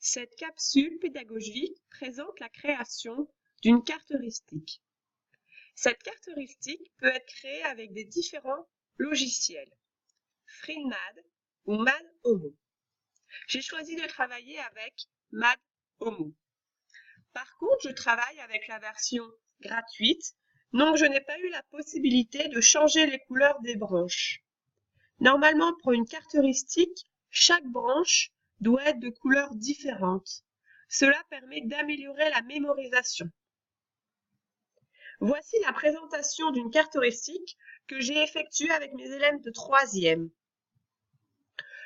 Cette capsule pédagogique présente la création d'une carte heuristique. Cette carte heuristique peut être créée avec des différents logiciels, FreeMad ou MadHomo. J'ai choisi de travailler avec MadHomo. Par contre, je travaille avec la version gratuite, donc je n'ai pas eu la possibilité de changer les couleurs des branches. Normalement, pour une carte heuristique, chaque branche doit être de couleurs différentes. Cela permet d'améliorer la mémorisation. Voici la présentation d'une carte heuristique que j'ai effectuée avec mes élèves de 3e.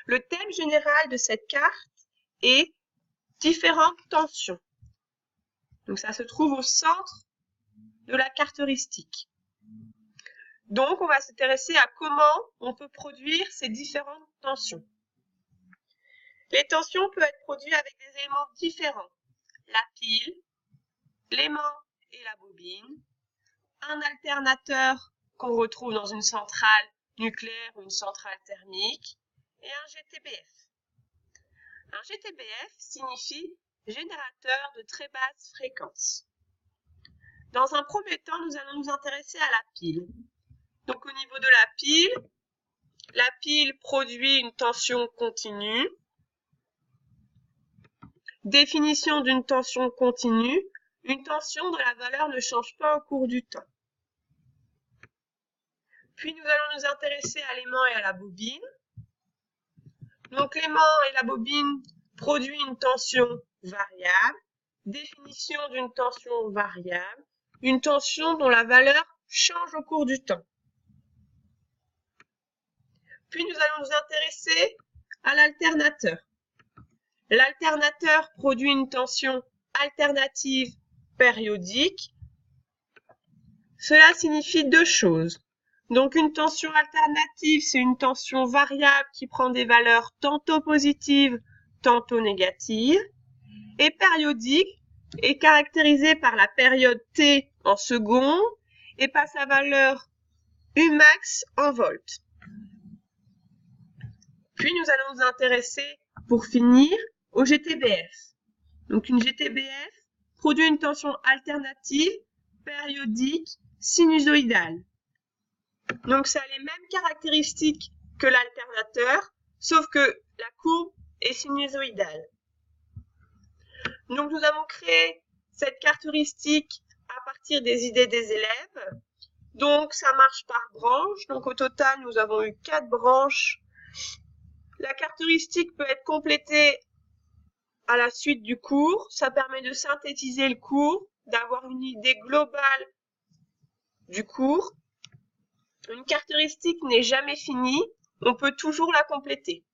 Le thème général de cette carte est différentes tensions. Donc ça se trouve au centre de la carte heuristique. Donc on va s'intéresser à comment on peut produire ces différentes tensions. Les tensions peuvent être produites avec des éléments différents. La pile, l'aimant et la bobine, un alternateur qu'on retrouve dans une centrale nucléaire ou une centrale thermique, et un GTBF. Un GTBF signifie générateur de très basse fréquence. Dans un premier temps, nous allons nous intéresser à la pile. Donc au niveau de la pile produit une tension continue. Définition d'une tension continue, une tension dont la valeur ne change pas au cours du temps. Puis nous allons nous intéresser à l'aimant et à la bobine. Donc l'aimant et la bobine produisent une tension variable. Définition d'une tension variable, une tension dont la valeur change au cours du temps. Puis nous allons nous intéresser à l'alternateur. L'alternateur produit une tension alternative périodique. Cela signifie deux choses. Donc une tension alternative, c'est une tension variable qui prend des valeurs tantôt positives, tantôt négatives. Et périodique est caractérisée par la période T en secondes et par sa valeur Umax en volts. Puis nous allons nous intéresser, pour finir, au GTBF. Donc une GTBF produit une tension alternative, périodique, sinusoïdale. Donc ça a les mêmes caractéristiques que l'alternateur, sauf que la courbe est sinusoïdale. Donc nous avons créé cette carte heuristique à partir des idées des élèves. Donc ça marche par branche. Donc au total, nous avons eu 4 branches. La carte heuristique peut être complétée à la suite du cours. Ça permet de synthétiser le cours, d'avoir une idée globale du cours. Une carte heuristique n'est jamais finie, on peut toujours la compléter.